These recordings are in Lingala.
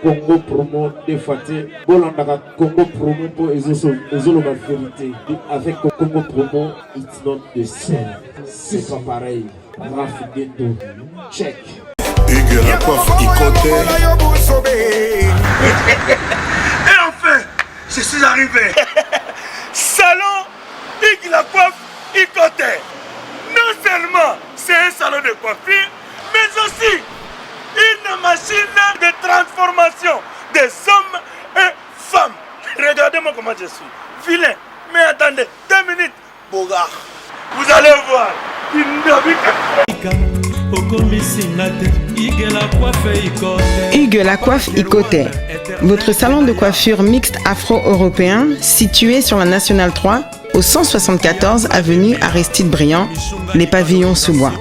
Congo promo de Faté. Bolandaka Congo promo pour Ezolo la vérité. Avec Congo promo, it's not the same. C'est pas pareil. Raf Gendo. Check. Hugues la coiffe Ikote. Et enfin, je suis arrivé. Salon Hugues la coiffe Ikote. Non seulement c'est un salon de coiffure, mais aussi une machine de transformation des hommes et femmes. Regardez-moi comment je suis. Vilain. Mais attendez, 2 minutes. Bogard. Vous allez voir. Hugues la coiffe Ikote, votre salon de coiffure mixte afro-européen situé sur la Nationale 3 au 174 avenue Aristide Briand, les pavillons sous bois.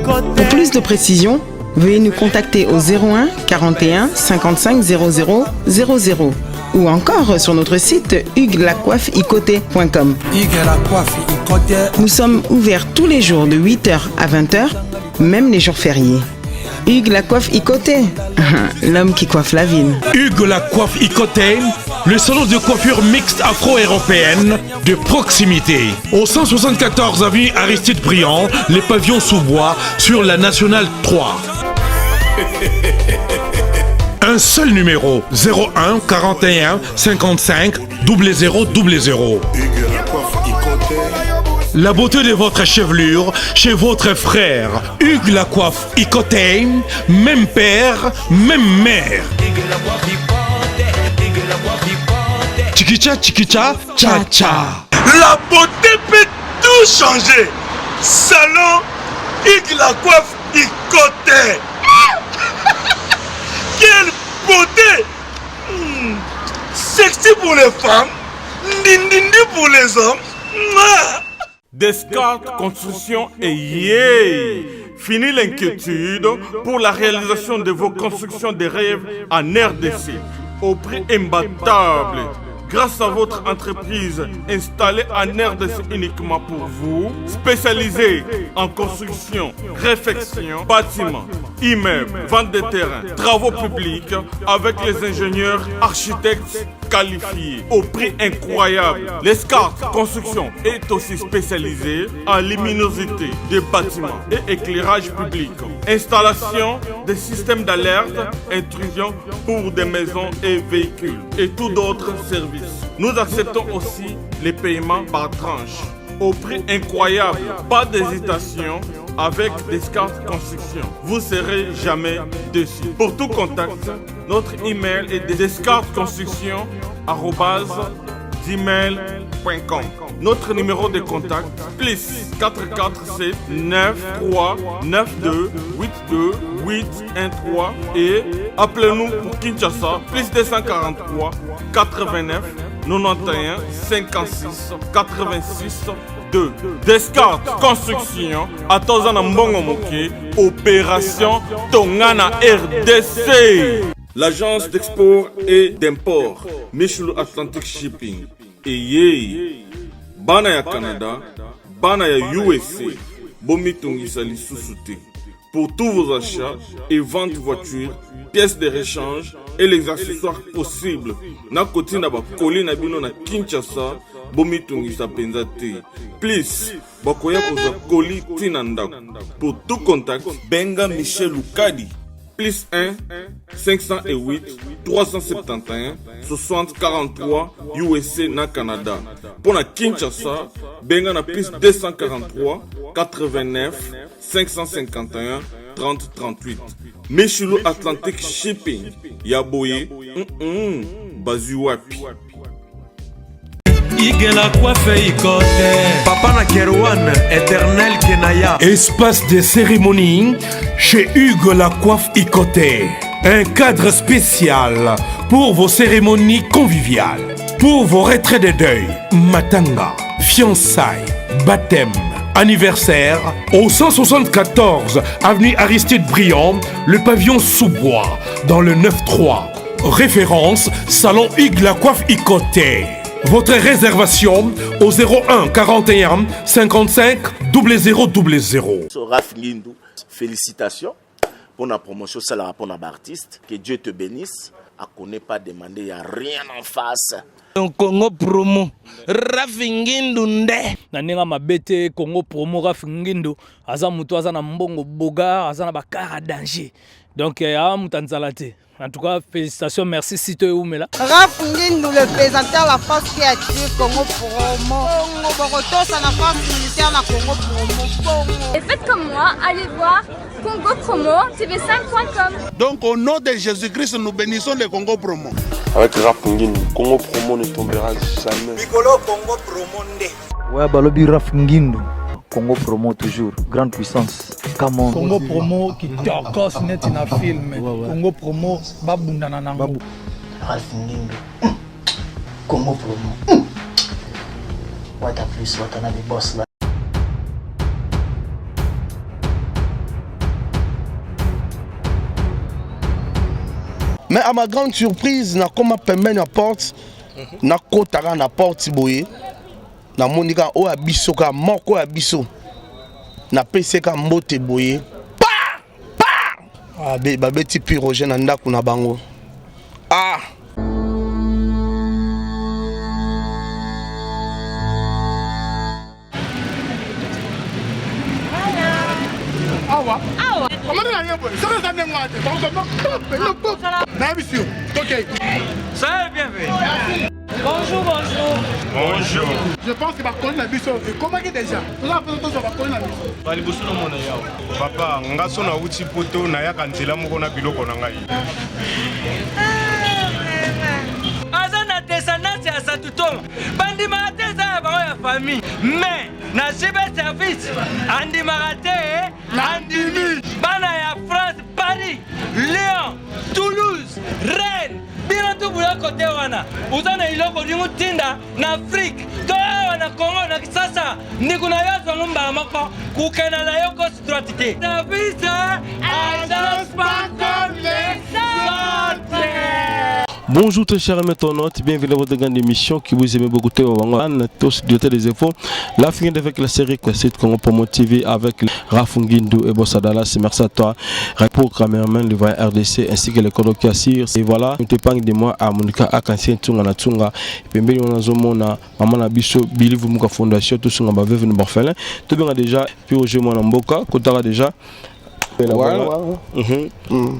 Pour plus de précisions, veuillez nous contacter au 01 41 55 00 00 ou encore sur notre site huguelacoiffeikote.com. Nous sommes ouverts tous les jours de 8h à 20h, même les jours fériés. Hugues la coiffe Ikote, l'homme qui coiffe la ville. Hugues la coiffe Ikote, le salon de coiffure mixte afro-européenne de proximité. Au 174 avenue Aristide Briand, les pavillons sous bois sur la Nationale 3. Un seul numéro, 01 41 55 00 00. La beauté de votre chevelure chez votre frère. Hugues la coiffe Ikote, même père, même mère. Chikicha, chikicha, cha cha. La beauté peut tout changer. Salon Hugues la coiffe Ikote. Quelle beauté! Sexy pour les femmes, ndindindi pour les hommes. Descartes Construction et yay! Fini l'inquiétude pour la réalisation de vos constructions de rêves en RDC au prix imbattable. Grâce à votre entreprise installée en RDC uniquement pour vous, spécialisée en construction, réfection, bâtiments, immeubles, vente de terrains, travaux publics, avec les ingénieurs architectes qualifiés au prix incroyable. L'escarpe Construction est aussi spécialisée en luminosité des bâtiments et éclairage public, installation des systèmes d'alerte, intrusion pour des maisons et véhicules et tout d'autres services. Nous acceptons aussi les paiements par tranche au prix incroyable. Pas d'hésitation avec Descartes Construction. Vous serez jamais déçus. Pour tout contact, notre email est descartesconstruction@gmail.com. Notre numéro de contact plus 447 93 92 82 813 et appelez-nous pour Kinshasa plus 243 89 91 56 86 2. Descartes Construction à Tozana Mbongo Moké, opération Tongana RDC. L'agence d'export et d'import Michelo Atlantic Shipping et yé bana ya Canada, bana ya USA, bomi tongisa lisusu te. Pour tous vos achats et ventes de voitures, pièces de rechange et les accessoires possibles. Na koti na ba koli na bino na Kinshasa, bomi tongisa penza te. Please, bakoya koza koli tina ndako. Pour tout contact, benga Michel Lukadi. Plus 1 508 371 60 43 USA na Canada. Pour la Kinshasa, benga na plus 243 89 551 30 38. Michelo Atlantic Shipping. Yaboye, bazu wapi. Papa na Kerouan, éternel Kenaya. Espace de cérémonie chez Hugues la coiffe Ikote. Un cadre spécial pour vos cérémonies conviviales, pour vos retraits de deuil, matanga, fiançailles, baptême, anniversaire, au 174 avenue Aristide Briand, le pavillon sous bois, dans le 9-3. Référence, salon Hugues la coiffe Ikote. Votre réservation au 01 41 55 00 00. Raf Ngindou, félicitations pour la promotion, c'est la rapport d'artiste. Que Dieu te bénisse. À connaît pas demander, il n'y a rien en face. Congo promo Rafingindu nde naninga mabete Congo promo Rafingindu aza mutu aza na mbongo boga aza na bakara danger donc ya mutanzala te. En tout cas, félicitations, merci Sito et Oumela. Rafingindu, le présentateur de la France qui a tué Congo promo. Congo Boroto, ça n'a pas militaire na Congo promo. Et faites comme moi, allez voir Congo promo tv5.com. Donc au nom de Jésus-Christ, nous bénissons le Congo promo. Avec Rafingindu, Congo promo ne tombera jamais. Piccolo Congo promo nde. Ouais, balobi Rafingindu. Congo promo toujours, grande puissance. Come on. Congo promo qui torcos net na film. Congo promo babunda na nango. Rafingindu. Congo promo. What a plus, what a the boss là. Mais à ma grande surprise, na comme permet na porte, na kotara na porte boye. Na monika o abiso ka moko abiso. Na pese ka mbote boye. Pa! Pa! Ah ba beti pyrogène na ndako na bango. Ah! Awa. Awa. Comment on a rien pour ça? Ça n'est pas. Ok. Ça est bien fait. Bonjour, bonjour. Bonjour. Je pense que Bakoni na biso. Comment que déjà? Nous avons fait ça Bakoni na biso. Bali bosu no mona yao. Papa, ngaso na uti poto na ya kanzela moko na biloko na ngai. Azana descendance ya Satutoma. Bandi marateza ya bango ya famille. Mais na civil service andi marate andimi. Bana ya France, Paris, Lyon, Toulouse, Rennes. Bino tu buya kote wana. Uzana iloko dingu tinda na Afrique. Toa wana Congo na kisasa. Nikuna yazo ngumba mako. Kukena na yoko situatite. Service agence pas comme les autres. Bonjour très chers internautes, bienvenue à votre grande émission qui vous aimez beaucoup. Tous des infos. La fin avec la série Site Congo Promo TV avec Rafingindu et Bossa Dallas. Merci à toi, pour cameraman, le voyage RDC ainsi que les codes qui assirent. Et voilà, nous t'épargne de moi à Monika Akansien Tunga na Tunga. Et bien, on a zomona, maman na biso, Billy Vumuka Fondation, tout ce qu'on va vivre dans Barfelin. Tout bien déjà, puis au jeu, mon Mboka, Kotara déjà.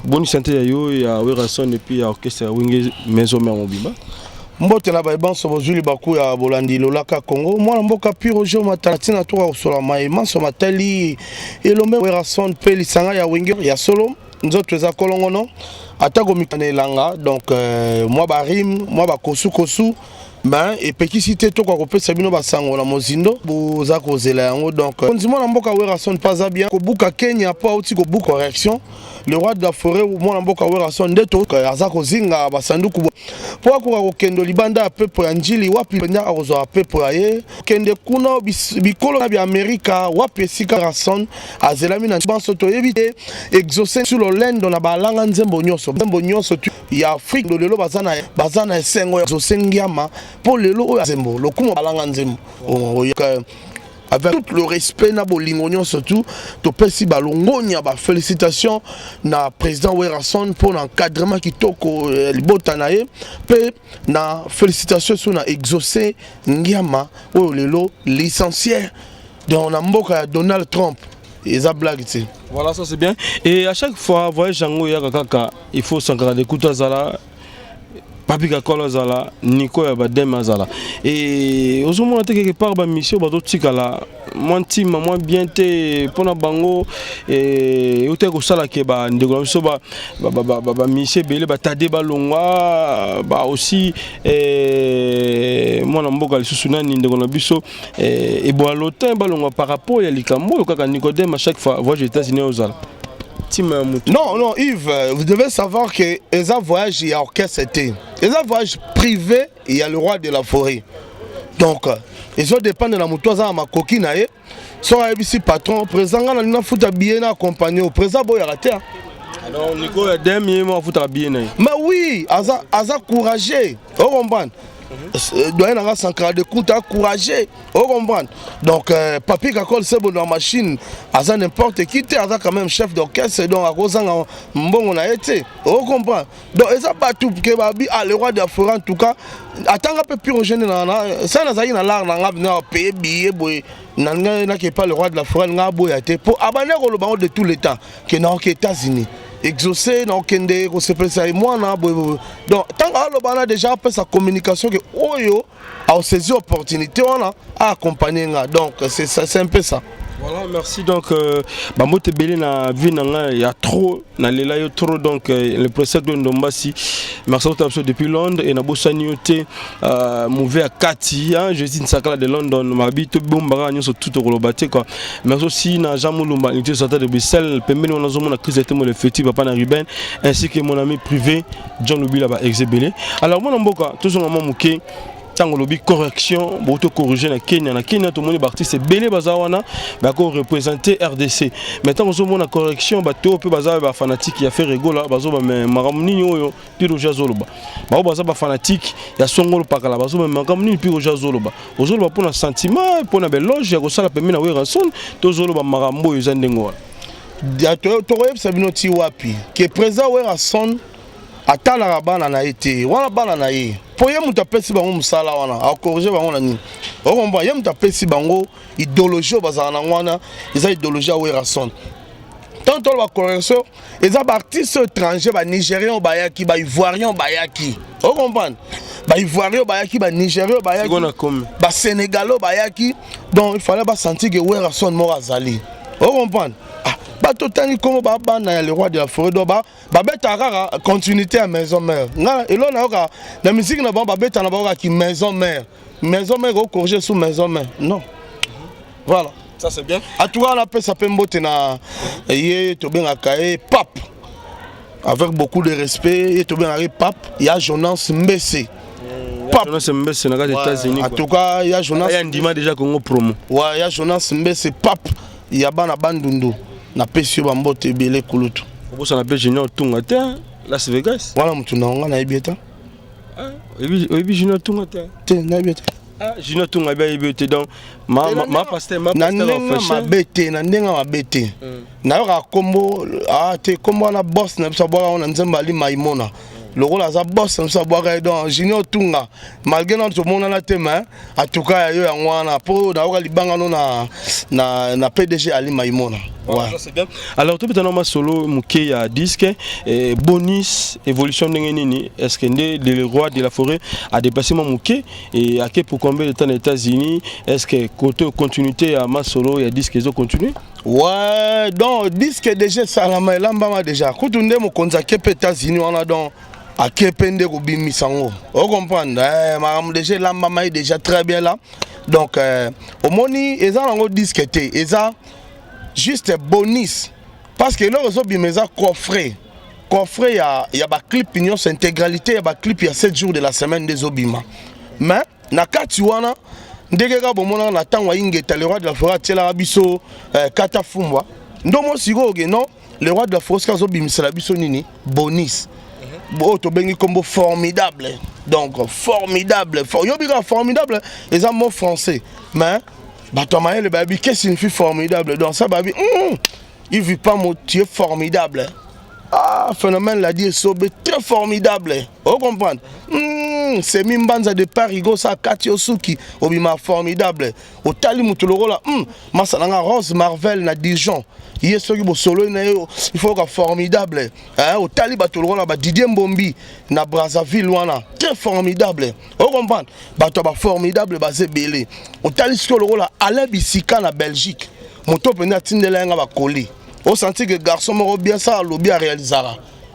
Bonne santé à yo et à Werason et puis à orchestre Wingé Maison Mère Mobimba. Mbote la baïban so juli baku ya Bolandi Lolaka Congo. Moi mboka piro jo matalatina to au la maïman so matali et le même Werason pe lisanga ya Wingé ya solo nzoto za kolongono atako mikane langa donc moi ba rim moi ba kosu ben et petit cité to ko pesa bino basango na mozindo boza ko zela yango donc ndimo na mboka Werason pas bien ko buka Kenya pa uti ko buka correction le roi de la forêt mo na mboka Werason ndeto aza ko zinga basanduku po ko ko kendo libanda pepo ya njili wapi nya azo pepo ya ye kende kuna bikolo na bi Amerika wapi sika Werason azelami na banso to éviter exaucer sur le lendo na balanga nzembo nyonso tu ya Afrique de lelo bazana esengo exaucer ngiama pour le lot Zembo, le coup avec tout le respect na bolingonion surtout to pesi balongonia ba félicitations na président Werason pour l'encadrement qui toko libotanaye pe na félicitations sur na exaucé ngiama o lelo licencié dans na mboka Donald Trump et ça blague tu. Voilà, ça c'est bien et à chaque fois voyage jango ya kaka il faut s'engager écouter zala Papi Kakola Zala, Nico Yabadem Zala. Et au moment où quelque part, mission, Badotikala, mon team, moi bien te, Pona Bango, et au terme ça, qui est de Soba, Michel Bélé, Tade Balonga, aussi, moi, Namboka, Susuna, Nindegonabiso, et Boalotin, Balonga, par rapport à l'Ikambo, quand Nicodème, à chaque fois, voyage aux États-Unis aux Zala. Non, Yves, vous devez savoir que les voyages, il y a orchestre été. Les voyages privés, il y a le roi de la forêt. Donc, ils ont dépend de la moto à ma coquine. Soit ici patron, présent, on a foutu bien accompagné au présent, il y a raté. Alors, Nico, il y a des milliers de foutu bien. Mais oui, Aza courageux. Au Romban. doyen nanga Sankara de Kouta encouragé, on comprend. Donc Papi Kakol c'est bon dans la machine, aza n'importe qui t'es, aza quand même chef d'orchestre, donc à cause d'un bon on a été, on comprend. Donc ça pas tout que babi ah le roi de la forêt en tout cas, attends un peu pyrogène ça n'a zaï na l'art n'a payé billet boy. N'a qui pas le roi de la forêt n'a boy été pour abonner au ballon de tous les temps qui est dans les États-Unis. Exaucé dans Kende, on se fait ça et moi donc tant que le bana déjà fait sa communication que oyo a saisi opportunité on a accompagner donc c'est un peu ça. Voilà, merci. Donc, Bamote Belé na vie il y a trop, na lela yo trop donc le procès de Ndombasi. Merci beaucoup depuis Londres et na bosani yote mouvé à Kati, hein, je dis Nsakala de London, mabito bombara nyoso tout au robate quoi. Merci aussi na Jamulumba, unité sortant de Bruxelles, pembeni on a zomo na crise de témoin le féti papa na Ruben ainsi que mon ami privé John Lubila ba exébélé. Alors moi mboka tout son maman mouké tant lobby correction boto corriger na Kenya tout le monde artiste belé bazawana ba ko représenter RDC maintenant on mona correction bato pe baza ba fanatique ya fait rigola bazo ba maramuni oyo piro jazoloba ba baza ba fanatique ya songolo pakala bazo ba maramuni piro jazoloba ozoloba pour un sentiment pour na beloge ya ko sala pe mina weranson to zoloba marambo yo zandengo ya to yebisa bino ti wapi ke président weranson atala rabana na été wana bana na ye pour ye muta pesi bango musala wana a corriger bango na ni o komba ye muta pesi bango idéologie bazana na wana eza idéologie Weranson tant to ba correction eza ba artiste étranger ba nigérien bayaki ba ivoirien bayaki o comprendre ba ivoirien bayaki ba nigérien bayaki ba sénégalo bayaki donc il fallait ba sentir que Weranson mort azali o comprendre totani comme bana le roi de la forêt doba babeta rara continuité à maison mère nga elo na oka la musique na babeta na ba ki maison mère au corriger sous maison mère non voilà ça c'est bien à toi on appelle ça pembote na yé to bien akaé pape avec beaucoup de respect yé to bien akaé pape il y a Jonas Mbese Jonas Mbese na les États-Unis en tout cas il y a Jonas il y a Ndima déjà Congo promo ouais il y a Jonas Mbese pape il y a bana bandundu na pesi bambote belé kulutu obosa na pe Junior Tunga te Las Vegas wala mutu na nga na ebieta oyebi Junior Tunga te na ebieta Junior Tunga ba ebieta donc ma pasteur na ndenga mabete na yoka kombo te kombo na boss na biso bwaka na nzemba ali maimona lokola za boss na biso bwaka donc Junior Tunga malgré notre monde na tema en tout cas yo yango wana po na yoka libanga no na PDG ali maimona. Ouais. Ça c'est bien. Alors tout petit solo mouké ya disque et bonus évolution nini est-ce que le roi de la forêt a dépassé mon mouké et à quel pour combien de temps aux États-Unis est-ce que côté continuité à ma solo ya disque ils ont continué ouais donc disque déjà salama lamba déjà quand on est mon konzake aux États-Unis on a donc à Kepende ko bimisango on comprendre madame déjà lamba déjà très bien là donc au moni eza ngo disque té eza juste bonus parce que là aujourd'hui mais ça coffret il y a ba clip pignon intégralité il y a ba clip il y a 7 jours de la semaine des obima mais na kati wana ndenge ka bomona na tangwa ingeta le roi de la forêt tiela biso kata fumbwa ndomo siko ke non le roi de la forêt kazo bimisela biso nini bonus bo to bengi combo formidable donc formidable formidable les mots français mais Batomaye le baby, qu'est-ce que signifie formidable? Donc ça baby, il vit pas mon Dieu formidable. Ah, phénomène l'a dit, c'est très formidable. Vous comprenez? C'est Mimbanza de Parigo, ça Katio Suki, Obima formidable. Au Tali Moutoloro là, Massalanga Rose Marvel na Dijon. Il y a ceux qui solo, il faut que formidable. Au Tali Batoloro là, Didier Mbombi, na Brazzaville, loin très formidable. Vous comprenez? Batoba formidable, basé belé. Au Tali Skoloro là, Alain Bissika na Belgique. Moto pena Tindelenga va coller. Au senti que garçon moro bien ça, lobby a réalisé.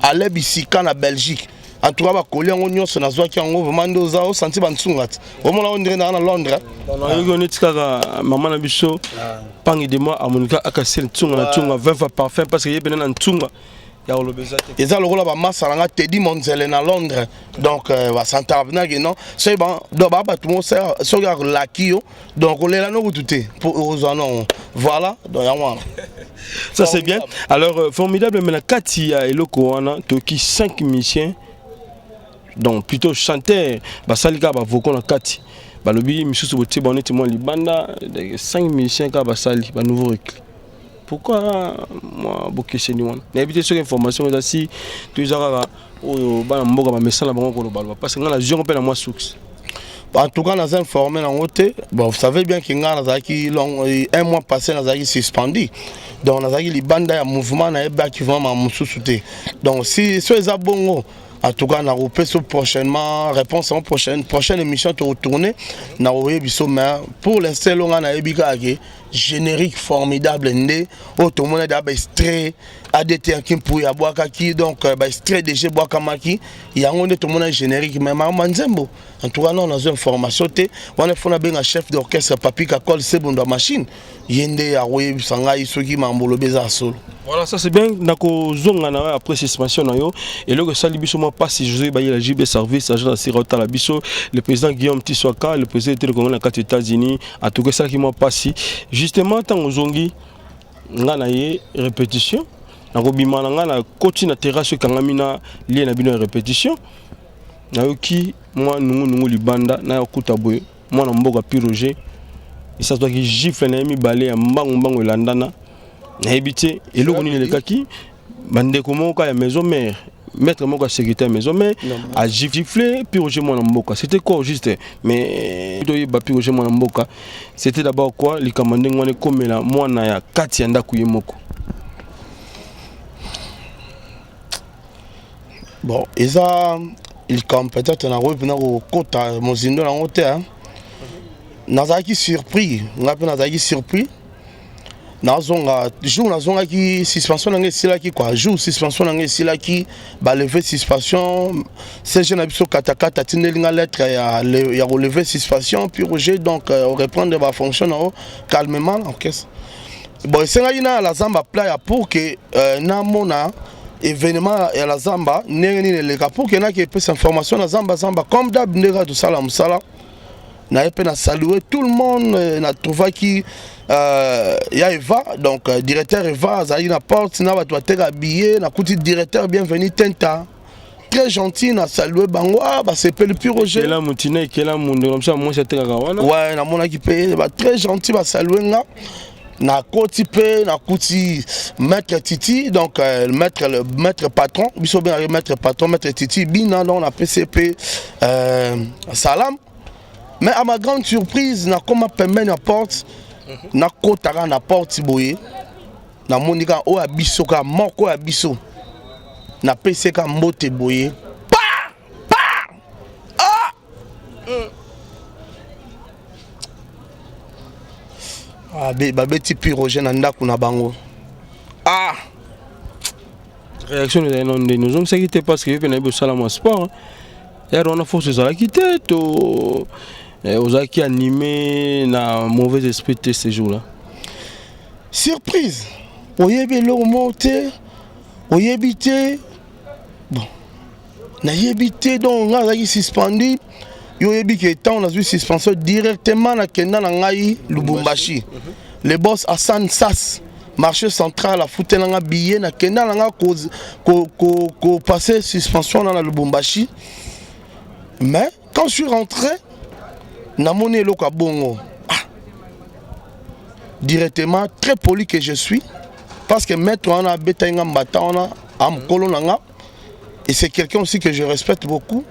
Alain Bissika na Belgique. En tout cas, ba coller en union sur na zoaki en vraiment doza au senti bansungat. Au moment on dirait dans Londres. On est kaka maman na biso pangi de moi amonika akasel tsunga na tsunga 20 fois parfum parce que yebena na tsunga. Ya olobeza te. Eza lokola ba masala Teddy Monzele na Londres. Donc ba santabna que non. C'est bon, do ba tout monde ça so ga lakio. Donc on est là no touté pour non. Voilà, donc ya wana. Ça c'est bien. Alors formidable mais la Katia et le Koana Toki 5 missions donc plutôt chanteur basalika bavoko na kati balobi misusu botie boneti moi libanda 5 musiciens ka basali ba nouveau recul. Pourquoi moi bokeseni wana na habité sur information aussi toujours oyo bana mboka ba mesala bango ko loba parce que ngana jongo pe na moi source. En tout cas, nous informé dans côté. Bon, vous savez bien qu'il y a un mois passé, nous avons suspendu. Donc, nous avons les bandes de mouvement qui vont à sous-souter. Donc, si c'est bon, en tout cas, nous avons prochainement réponse en prochaine émission de retourner. Nous avons pour l'instant, nous avons générique formidable. Tout le monde a extrait. ADT qui pour avoir qui donc extrait DG Boakamaki. Il y a un tout le monde générique. Mais Manzembo. En tout cas, nous avons une formation. On a fait un chef d'orchestre, Papi Kakol, c'est bon dans la machine. Yende Awe Sangai, ceux qui m'ont beza solo. Voilà, ça c'est bien. Après suspension, et là, ça libiso moi passe José Baye la JB Service, agent de Sirota la Bisso, le président Guillaume Tiswaka, le président du Congo aux États-Unis, à tout cas ça qui m'a passé. Justement, tant aux Zongi, on a une répétition. Nakobima na koti na terrasse kangamina lié na bino répétition nayoki moi nungu libanda na yokuta boye moi na mboka piroger isa to ki gifle na mi balé ya mbango elandana na ebité eloko nini lekaki bandeko moka ya maison mère maître moka sécurité maison mère a giflé piroger moi na mboka c'était quoi juste mais doye ba piroger moi na mboka c'était d'abord quoi les commandés ngone komela moi na ya kati ya ndaku yemoko. Bon, il comme peut-être dans le côté Mozindo dans le terre. Nazaki surpris, Nazaki surpris. Nazonga jour nazonga qui suspension dans sila qui quoi jour suspension dans sila qui ba lever suspension c'est jeune abiso katakata tindelinga lettre ya relever suspension puis Roger donc reprendre ba fonction calmement en caisse. Bon, c'est là la zamba playa pour que na mona événement à la Zamba, les pour qu'il y ait qui puisse information à Zamba comme d'hab de Salam Sala. N'a pas salué tout le monde, n'a trouvé qui y a Eva, donc directeur Eva, Zali na porte, n'a pas été habillé, n'a coûté directeur bienvenue Tenta. Très gentil, n'a salué Bangwa, c'est le plus Roger. Quel moutiné, quel monde comme ça, moi c'était Gawana. Ouais, n'a mon équipe, très gentil, va saluer là. Na koti pe na kuti maître Titi donc le maître patron biso bien maître patron maître Titi bina dans la PCP salam mais à ma grande surprise na comme permet na porte na kotara na porte boye na monika o abiso ka moko abiso na PCK mbote boye babeti Roger nanda kuna bango. Réaction de nous on s'est parce que y a salam sport. Et on a force à quitter to aux qui animé na mauvais esprit de ces jours là. Surprise. Oyebe lo monter, oyebité. Bon. Na yebité donc on a suspendu. Yoyebi qui est on a vu suspension directement na Kenda na ngai Lubumbashi. Le boss Hassan Sass marché central a foutu na billet na Kenda na ko passer suspension na Lubumbashi. Mais quand je suis rentré na moné loka bongo. Directement très poli que je suis parce que maître on a betainga mbata on a am kolonanga et c'est quelqu'un aussi que je respecte beaucoup.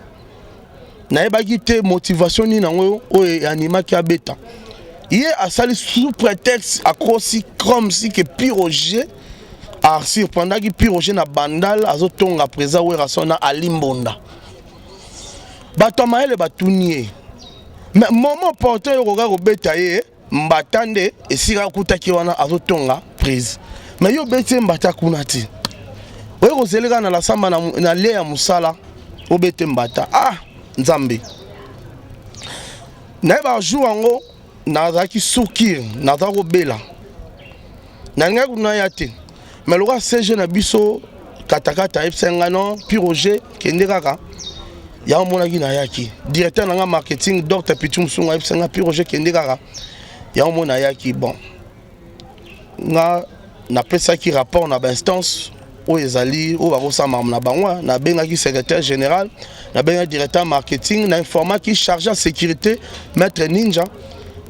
Naebaki te motivation ni nango o anima ki abeta. Il a sali sous prétexte à crosi comme si que Piroger a surprendre ki Piroger na bandal azotonga présent we rasona alimbonda. Bato maele batunie. Mais moment porteur yoga ko beta ye mbatande esika kutaki wana azotonga prise. Mais yo bete mbata kunati. Oyo ko zeleka na la samba na le ya musala o bete mbata. Nzambe na ba jour ngo nazaki soukir nazako bela na nga kuna yate mais le roi CG na biso katakata F5 non puis Roger kende kaka ya mona ki na yaki directeur na nga marketing Dr Pichum Sunga F5 puis Roger kende kaka ya mona yaki bon nga na pesa ki rapport na instance o ezali o bakosama na bango na bengaki secrétaire général na bengaki directeur marketing na informaki chargé de sécurité maître Ninja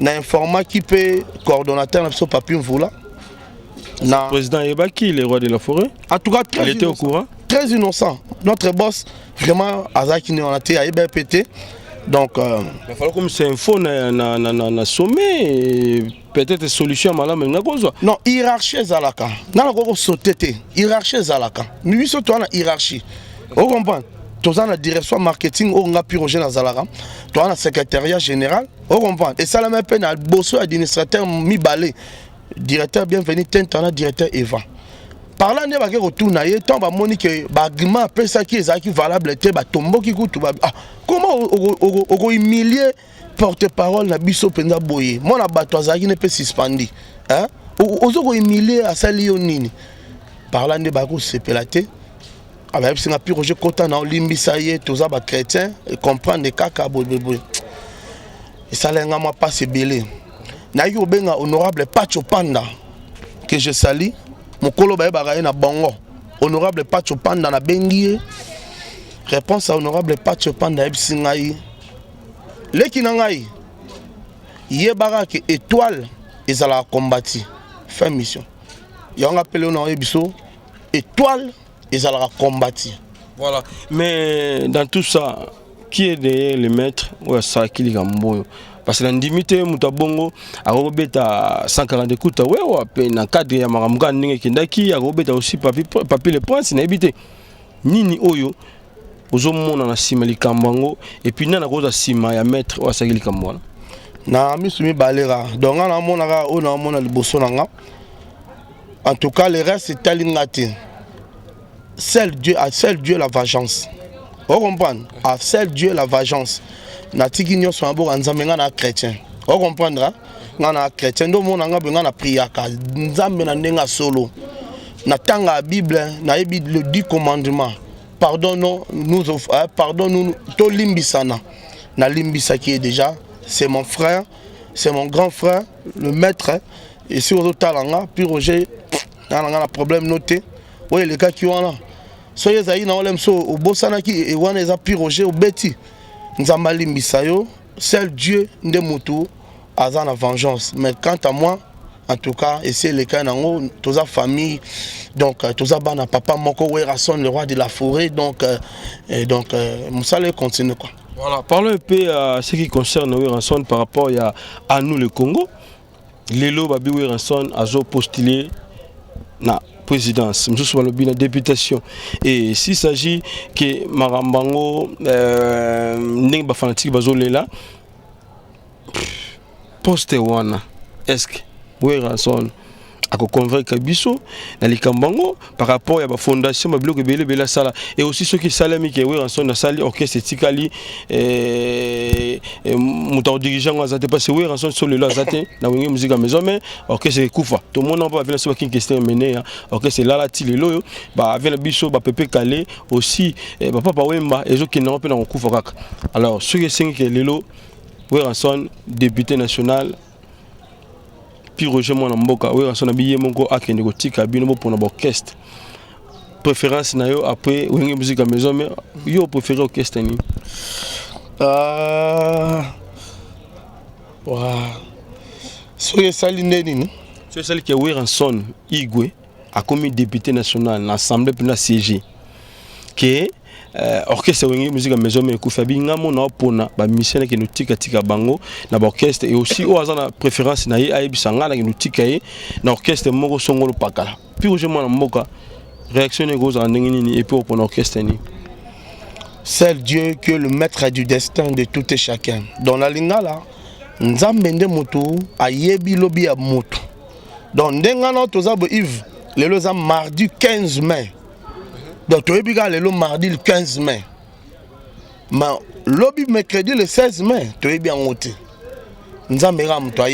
na informaki pe coordonnateur na biso Papi Mvula na président Ebaki le roi de la forêt. En tout cas il était au courant. Très innocent. Notre boss vraiment Azaki ne on a été à EBPT. Donc il fallait comme c'est info na sommet peut-être solution à malama ngakozwa. Non, hiérarchie zalaka. Na ko sauter hiérarchie zalaka. Nous biso to na hiérarchie. On comprend. Toza na direction marketing o nga Roger na zalaka. To na secrétariat général, on comprend. Et ça la même peine à bosso administrateur Mibale. Directeur bienvenu Tentana directeur Eva. Par là ne ba ke retourna ye tant ba moni que ba argument après ça qui est valable te ba tombo ki kutu ba comment on humilier porte-parole na biso penza boye mona bato azaki ne peut suspendi hein ozo ko humilier à sali yo nini par là ne ba ko sepelate aba singa pi Roger kota na olimbisa ye toza ba chrétien et comprendre kaka boye et ça lenga moi pas se belé na yo benga honorable Pacho Panda que je salue Mokolo baye bagaye na bongo honorable Pacho Panda na bengie réponse à honorable Pacho Panda ebsingai leki na ngai yebaka ke étoile ezala combattre fin mission yanga appelé na ebiso étoile ezala combattre. Voilà, mais dans tout ça qui est derrière le maître ou ça qui ligambo parce que l'indimité mutabongo arobeta 140 coups ouais ouais na cadre ya maramga ndenge kindaki arobeta aussi papi le prince na ebité nini oyo ozomona na sima likambango et puis nana koza sima ya maître ou asaki likambo na misumi balera donc na mona o na mona liboso nanga en tout cas le reste c'est talingati seul Dieu la vengeance. On comprend à seul Dieu la vengeance. Na tiki nyonso abo nzambe nga na chrétien. On comprendra nga na chrétien ndo mona nga benga na priaka nzambe na ndenga solo. Na tanga Bible na ebi le 10 commandements. Pardonne-nous to limbisana. Na limbisa qui est déjà c'est mon frère, c'est mon grand frère, le maître et si au talanga puis Roger na problème noté. Oui, les gars qui ont là. Soyez zaï na olem so au bosana ki e wana eza pi Roger au beti. Nzambali misayo, seul Dieu nde mutu aza na vengeance. Mais quant à moi, en tout cas, et c'est les cas nango toza famille donc toza bana papa moko Werason le roi de la forêt donc musale continue quoi. Voilà, parlons un peu à ce qui concerne Werason par rapport à nous le Congo. Lelo babi Werason azo postulé na présidence, nous sommes la députation. Et s'il s'agit que Marambango n'est pas fanatique, bazolela poste wana, est-ce que Werason a convaincre Bisso dans les Kambango par rapport à la fondation ma bloc bela sala et aussi ceux qui salami que Werason na sali orchestre tikali mon dirigeant a zate passé Werason sur le lazate na wingi musique à maison mais orchestre kufa tout le monde n'a pas venir sur une question menée orchestre là la ti lelo ba avec Bisso ba pepe calé aussi papa Wemba et ceux qui n'ont pas na kufa kaka alors ceux qui sont que lelo Werason député national puis Roger Mwana Mboka Werason abiye mongo akende kotika bino pour na orchestre préférence na yo après wingi musique à maison mais yo préféré orchestre ni soye sali nini soye sali ke Werason Igwe a commis député national na l'assemblée pour la CG que orchestre wingi musique à maison mais kufabi ngamo na pona ba mission ke nutika tika bango na orchestre et aussi au azana préférence na ye aibisanga na nutika ye na orchestre moko songolo pakala puis Roger Mwana Mboka réaction négose en nini et puis pour orchestre ni seul Dieu que le maître du destin de tout et chacun dans la lingala nzambe nde mutu ayebi lobi ya mutu donc ndenga na tozabo Yves lelo za mardi 15 mai. Donc, tu as le mardi le 15 mai. Mais lobby mercredi le 16 mai, tu es bien monté. Nous avons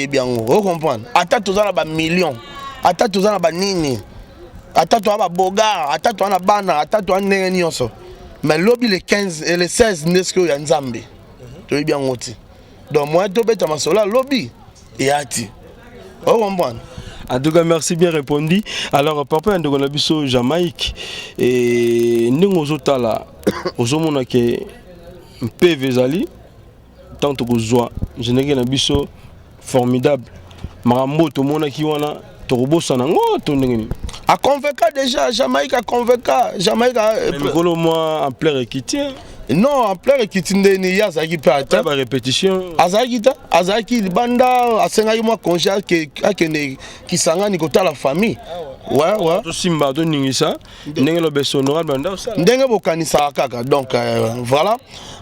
bien vous comprenez. Attends, tu as millions. Attends, tu as nini. Attends, tu as bogar. Attends, tu as bana. Attends, tu as n'enyoso. Mais lobby le 15 et le 16 n'est-ce que Nzambe. Tu es bien monté. Donc, moi, tu as ma sola lobby. Et ati. Vous comprenez. En tout cas, merci bien répondu. Alors, papa, on a vu Jamaïque. Et nous, on a vu un PV Zali. Tant que joie, je n'ai pas vu formidable. Marambo, tout le monde qui wana, Torobo Sanango, tout le monde. A convaincu déjà, Jamaïque a convaincu. Jamaïque a. Mais moi, en plein équité. Non, en plein équité, il y a Azaki Pata. Pas répétition. Azaki, Banda, Asengaï, moi, congé, qui s'engage à la famille. Ouais. Simba, de Ningisa, Nengelo Bessonora, Banda. Ndenge Bokanisa Kaka. Donc, voilà.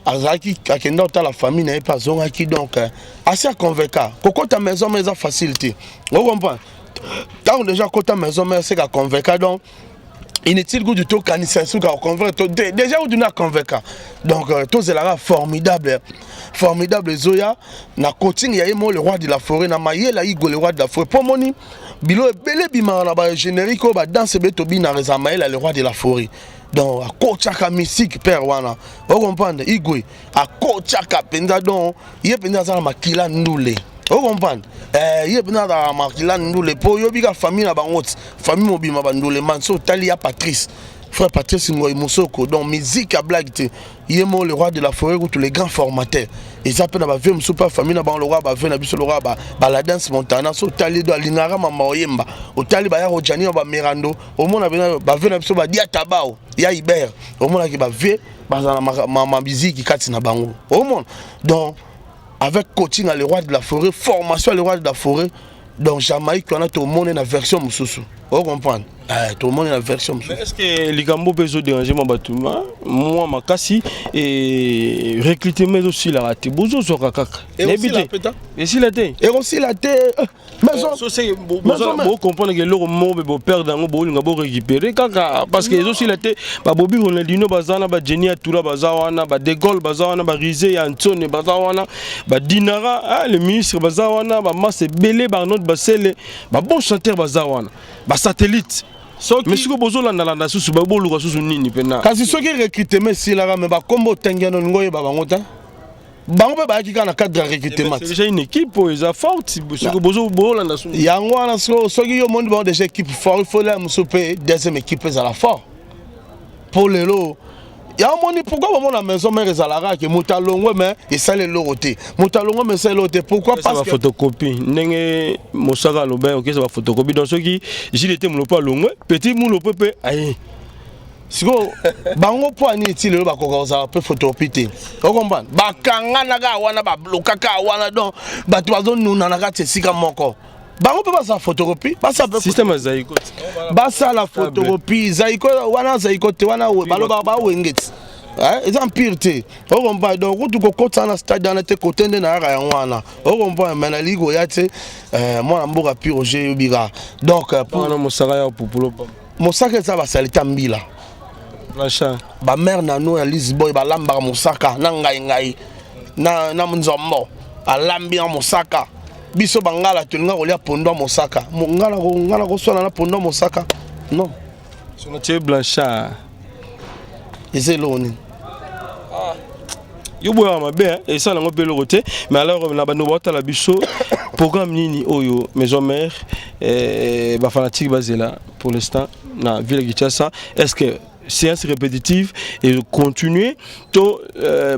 Azaki, Akenda, la famille n'est pas Zongaki. Donc, assez convaincu. Pourquoi ta maison, mais ça facilité. Vous comprenez? Tant déjà, quand ta maison, mais c'est convaincu. Donc, inutile que du tout canisa suka convaincre déjà vous donnez convaincre donc tout c'est là formidable Zoya na coaching ya mo le roi de la forêt na mayela igo le roi de la forêt pour moni bilo belé bima na ba générique ba danse beto bina reza mayela le roi de la forêt donc a coachaka musique père wana vous comprenez igwe a coachaka penza donc ye penza za makila ndule. Vous comprenez? Il y a des gens famille famille mobile bandole manso talia Patrice frère Patrice Ngoy Moussoko donc musique à blague il est le roi de la forêt ou tous les grands formateurs et ça peut avoir vu super famille na le roi ba venu le roi ba la danse montana so tali do alinara mama oyemba o tali ba ya rojani ba mirando au monde ba venu ba dia tabao ya Iber au monde qui ba ve ba ma musique kati na bango au monde donc avec coaching à le roi de la forêt, formation à le roi de la forêt, donc Jamaïque, on a tout le monde une version Moussoussou. Vous comprenez? Tout le monde une version Moussoussou. Est-ce que les Gambo peuvent déranger ma bâtiment? Moi, ma cassi et recrutement aussi la raté. Bozo sur Kakak. Et aussi la péta? Et si la thé? Et aussi la thé. Maison. Vous comprenez que l'euro mort, mais vous perdez un mot, vous récupérer Kaka. Parce que aussi la thé, Bobi Ronaldinho, Bazana, Jenny Atoula, Bazawana, De Gaulle, Bazawana, Rizé, Antoine, Bazawana, Dinara, le ministre Bazawana, Masse Belé, Barnot, Basele, bon chanteur Bazawana, satellite. Mais si vous avez un peu de temps, vous avez ceux qui recrutent, mais si la mais comme Tengiano Ngoye Babangota, Bango qui a un cadre de recrutement. C'est déjà une équipe, ils ont faute. Il y a ceux qui ont des équipes fortes, il faut les deuxième équipe à la force. Pour les lots. Il y a un moment pourquoi la maison mère est à la rage, Moutalongo, mais il s'est le loté. Moutalongo, mais c'est l'autre. Pourquoi? Parce que. Photocopie. N'est Moussaka Lobin, ok, ça va photocopie. Dans ceux qui, j'ai été Moulopa Longo, petit Moulope, aïe. Si vous bango po ani ti le ba ko za pe photocopie. Vous comprenez? Ba kanga naga wana ba blokaka wana donc ba to bazo nuna naga tsika moko. Bango pe ba sa photocopie, ba sa système Zaïko. Ba sa la photocopie, Zaïko wana Zaïko te wana we balo ba wengeti. Ils ont pire. Vous comprenez? Donc tout ko kota na stade na te côté na ra wana. Vous comprenez? Mais na ligo ya te moi na mboka pire Roger Ubira. Donc pour Moussaka ya Popolo. Moussaka ça va salita mbila. Ba mère nano ya Lisboy ba lamba Moussaka na ngai na Nzombo alambi en Moussaka biso bangala tulinga kolia pondo Moussaka ngala ko sona na pondo Moussaka non sur notre Blanchard ezeloni yo boya mabe et ça nango pelo côté mais alors na bano bota la biso programme nini oyo maison mère ba fanatique bazela pour l'instant na ville Kinshasa est-ce que séance répétitive et continuer to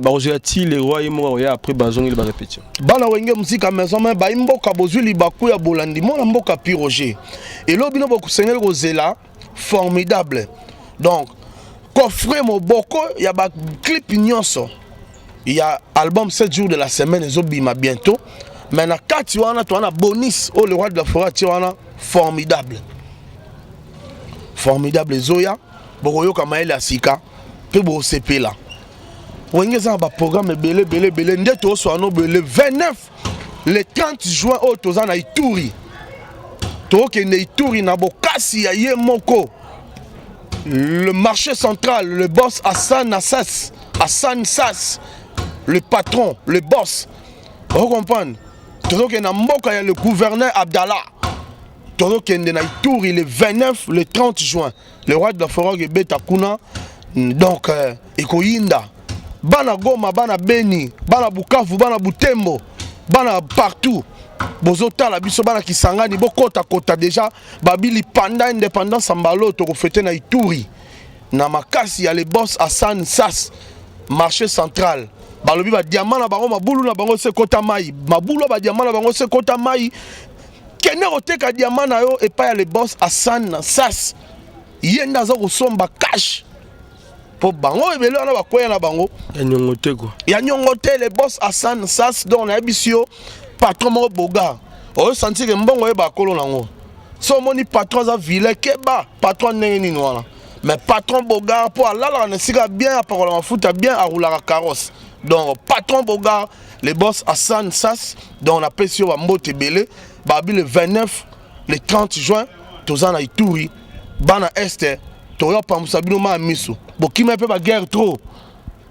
bazoti les rois et moi après bazon il va répétition bana wenge musique à maison mais ba imboka bozuli baku ya bolandi mona mboka piroger et lobino boku sengel kozela formidable donc coffre mo boko ya ba clip nyonso il y a album 7 jours de la semaine ezobima bientôt mais na kati wana to wana bonus au le roi de la forêt wana formidable Zoya Bokoyo Kamael Asika, peu beau CP là. Wenge za ba programme belé ndeto so no belé 29 le 30 juin au tozana Ituri. To ke ne Ituri na bokasi ya ye moko. Le marché central, le boss Hassan Sass, le patron, le boss. Vous comprenez? To ke na mboka ya le gouverneur Abdallah. Tono kende na Ituri le 29 le 30 juin le roi de la forêt beta kuna donc ekoyinda bana Goma bana Beni bana Bukavu bana Butembo bana partout bozotala biso bana Kisangani bokota kota déjà babili pendant indépendance ambalo to fêter na Ituri na makasi ya les boss Hassan Sas marché central balobi ba diamant na bango mabulu na bango se kota mai mabulu ba diamant na bango se kota mai kene oteka diamant na yo et pas ya les boss Hassan Sas yenda za kosomba cash po bango ebele na bakoya na bango ya nyongote quoi ya nyongote les boss Hassan Sas donc na bisio patron mo boga o sentir que mbongo e ba kolo nango so moni patron za ville keba patron ndenge nini wana mais patron boga pour alala na sika bien à parole mafuta bien à rouler la carrosse donc patron boga les boss Hassan Sas donc on appelle sur mbote belé babi le 29 le 30 juin tozana Ituri bana este toyo pa musabino ma misu bokima pe ba guerre trop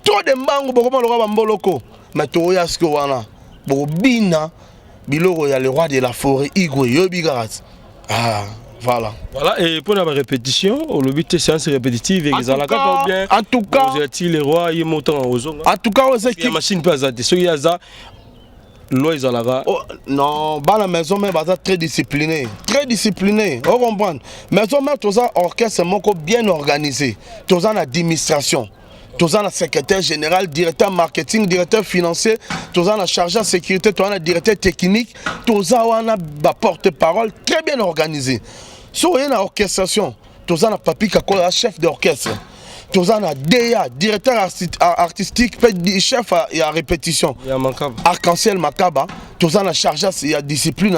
de mbango bokoma loka ba mboloko mais toya sko wana bobina biloko ya le roi de la forêt Igwe Yobigarat. Ah voilà. Voilà, et pour la répétition, au lobby de séance répétitive, et bien, en tout cas, vous êtes les rois, ils montent en ozon. En tout cas, vous êtes la machine pas à ce qu'il y a ça. L'eau est à la non, dans la maison, mais très discipliné. Très discipliné, on comprend. Maison, mais tout ça, orchestre, bien organisé. Tout ça, l'administration. Tout ça, le secrétaire général, directeur marketing, directeur financier, tout ça, le chargé de sécurité, tout ça, le directeur technique, tout ça, on a porte-parole très bien organisé. Si on a une orchestration, tout ça, le papi Kakola, chef d'orchestre, tout ça, le DA, directeur artistique, chef à répétition, Arc-en-Ciel Makaba, tout ça, le chargé de discipline,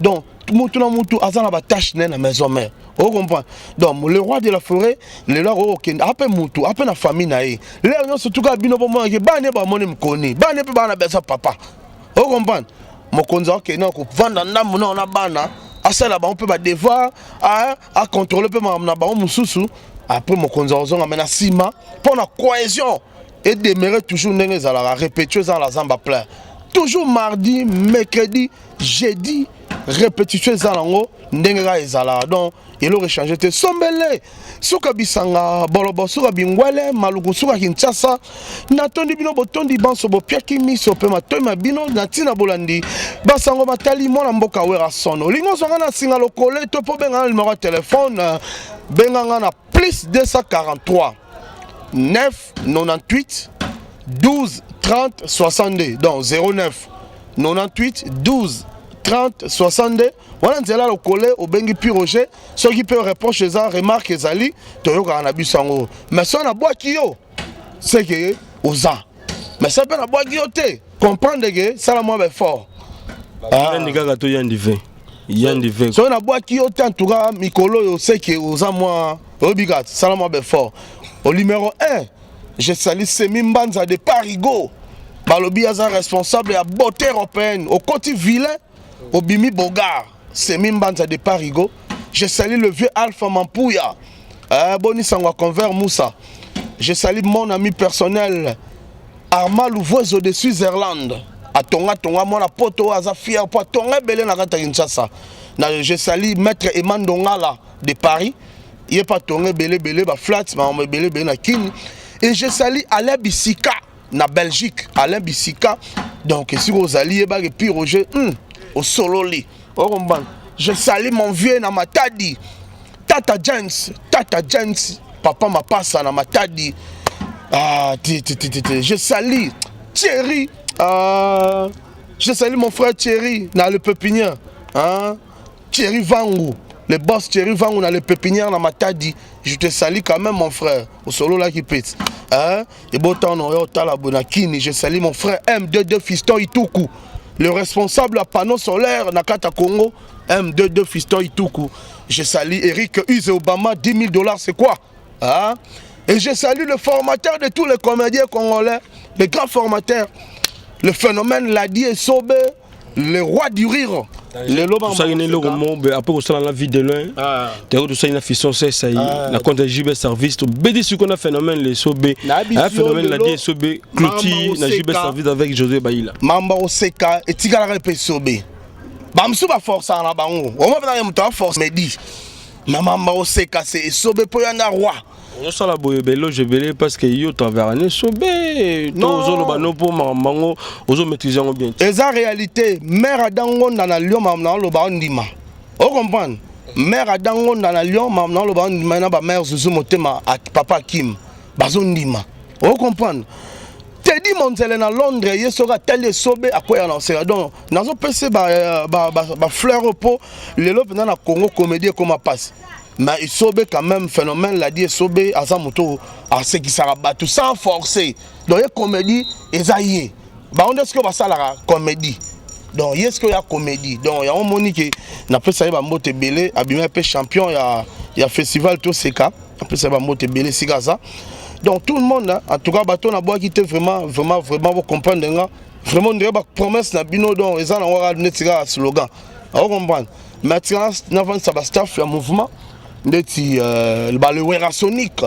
donc, tout le monde a une tâche dans la maison mère. Vous comprenez? Donc, le roi de la forêt, le roi qui a appelé la famille. Les gens surtout qui ont dit que Bane ba moni mkoni, Bane pe bana besa papa. Vous comprenez? Mon konza qui non ko vendre ndamu na bana, asala ba on peut ba devoir à contrôler pe na ba mususu. Après mon konza ozonga mena sima pour la cohésion et demeurer toujours ndenge za la répétition dans la zamba plein. Toujours mardi, mercredi, jeudi, répétition zalango ndengera ezala donc il aurait changé te sombele suka bisanga bolobo suka bingwele maluku suka Kinshasa natondi bino botondi banso bo piaki miso pe matoy mabino natina bolandi basango matali mona mboka wera sono lingo zonga na singa lokole to po benga numéro de téléphone benga na plus 243 998 12 30 62 donc 09 98 12 30 62 voilà nzela le collé au bengi pi Roger ceux qui peut répondre chez ça remarque ezali toyoka na bisango mais ça na bois yo c'est que oza mais ça peut na bois yo te comprendre que ça la moins fort ni gaga to yandive so na bois yo te en tout cas mikolo yo c'est que oza moi obigat ça la moins fort au numéro 1 je salue Semi Mbanza de Parigo balobi aza responsable à beauté européenne au côté vilain au Bimi Bogar, c'est Mimbanza de Parigo. Je salue le vieux Alpha Mampouya, Boni Sangwa Convert Moussa. Je salue mon ami personnel Arma Louvoiseau de Suisse-Irlande. A Tonga Tonga, mon apoto Azafia, pour Tonga Belé na Kinshasa. Je salue Maître Eman Dongala de Paris. Il n'y a pas Tonga Belé Belé, flat, mais Belé Belé na Kini. Et je salue Alain Bissika na Belgique. Alain Bissika. Donc, si vous alliez, et puis Roger. Au solo li. Je salue mon vieux na Matadi. Tata Jens, papa m'a passé na Matadi. Ah, je salue Thierry. Je salue mon frère Thierry dans le pépinière. Hein? Thierry Vangou, le boss Thierry Vangou dans le pépinière na Matadi. Je te salue quand même mon frère. Au solo là qui pète. Hein? Et bon temps on est au Bonakini. Je salue mon frère M22 Fiston Ituku. Le responsable à panneau solaire Nakata Congo, M22 Fiston Ituku. Je salue Eric Use Obama, $10 000, c'est quoi? Hein? Et je salue le formateur de tous les comédiens congolais, le grand formateur, le phénomène Ladi et Sobe, le roi du rire. Le loba ça il est le roman après on sera la vie de l'un tu tout ça une fission c'est ça la compte JB service to bédi ce qu'on a phénomène les Sobe un phénomène Ladi et Sobe clôture na JB service avec José Baïla Mamba Oseka et Tigala répé Sobe bamsu ba force na bango on va venir muta force me dit Mamba Oseka c'est Sobe pour yanda roi On sala boye belo je belé parce que yo travers ne sobé to zolo bano pour mamango ozo maîtriser ngo bien. Eza réalité mère adango na Lyon mamna lo ba ndima. O comprendre? Mère adango na Lyon mamna lo ba ndima na ba mère Zuzu Motema papa Kim bazo ndima. O comprendre? Teddy Monzele na Londres yesoka tele sobe akoya na sera donc nazo pese ba fleur au pot lelo pena na Congo comédie comme passe. Mais il sobe quand même phénomène l'a dit sobe azamuto à ce qui sera battu sans forcer. Donc il comédie ezaïe. Ba on est-ce que va ça la comédie. Donc est-ce qu'il y a comédie. Donc il y a un monique n'a pas ça ba mbote belé abimé peu champion il y a festival tout seka. Après ça ba mbote belé sigaza. Donc tout le monde, hein, en tout cas, bateau na bois qui était vraiment vous comprendre, vraiment on ba promesse na bino donc ils en ont un slogan. Vous comprenez? Maintenant, n'avant ça ba staff le mouvement, le Wera Sonic.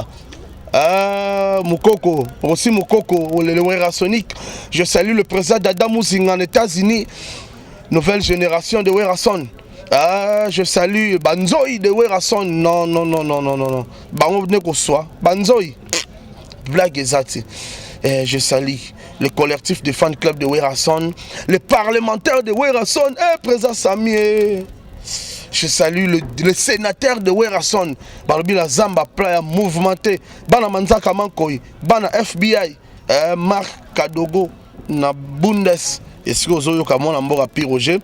Moukoko, aussi Moukoko, le Wera Sonic. Je salue le président d'Adam Mousing en États-Unis, nouvelle génération de Wera Son. Je salue Banzoi de Wera Son. Non. Bango neko soit Banzoi. Blague exacte. Je salue le collectif de fan club de Werason, les parlementaires de Werason, président Sami. Je salue le sénateur de Werason, Barbila Zamba Playa mouvementé, Bana Manzaka Mankoy, Bana FBI, Marc Kadogo, na Bundes, et ce que vous avez comme on a Piroger.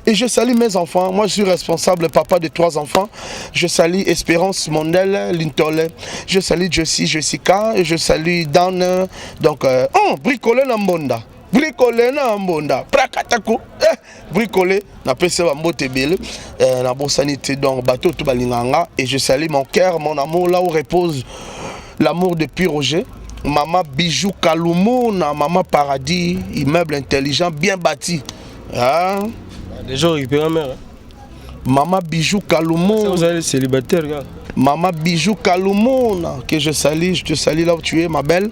Et je salue mes enfants. Moi, je suis responsable, papa de 3 enfants. Je salue Espérance Mondel, Lintole. Je salue Jessica. Et je salue Dan. Donc, bricolé Nambonda. Bricolé Nambonda. Prakatako. Bricolé. Na pese Bambote Bele. Na bonne sanité. Donc, bateau tout balinganga. Et je salue mon cœur, mon amour, là où repose l'amour de Piroger. Maman Bijou Kaloumou, maman Paradis, immeuble intelligent, bien bâti. Hein? Les gens récupèrent mère. Maman Bijou Kaloumou. Vous allez célibataire, gars. Maman Bijou Kaloumou, que je te salue là où tu es, ma belle.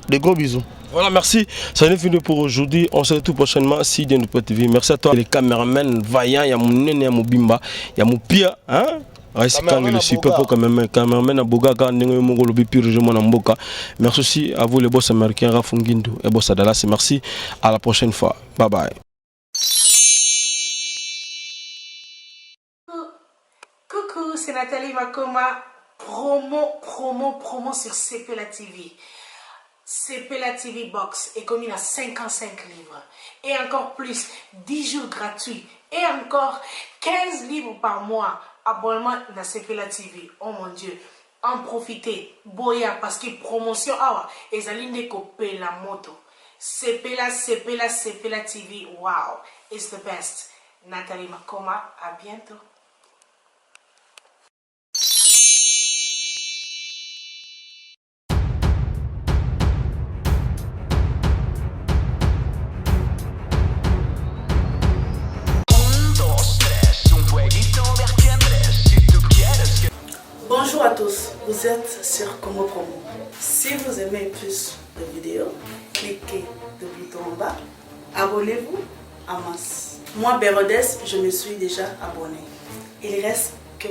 De gros bisous. Voilà, merci. Ça n'est fini pour aujourd'hui. On se retrouve prochainement si Dieu nous peut TV. Merci à toi, les caméramans vaillants. Il y a mon nene, il y a mon bimba, il y a mon pia. Hein? Le super pour cameraman à Bogaga, merci aussi à vous les boss américains, Rafungindo et boss Adalas. Merci. À la prochaine fois. Bye bye. Coucou, c'est Nathalie Makoma. Promo sur CPLA TV. CPLA TV Box est commis à 55 livres. Et encore plus, 10 jours gratuits. Et encore 15 livres par mois. Abonnement dans CPLA TV. Oh mon Dieu. En profitez. Boya parce que promotion awa. Et zaline kopé la moto. CPLA TV. Wow. It's the best. Nathalie Makoma. À bientôt. Bonjour à tous, vous êtes sur Congo Promo. Si vous aimez plus de vidéos, cliquez le bouton en bas, abonnez-vous à masse. Moi, Bérodès, je me suis déjà abonné. Il reste que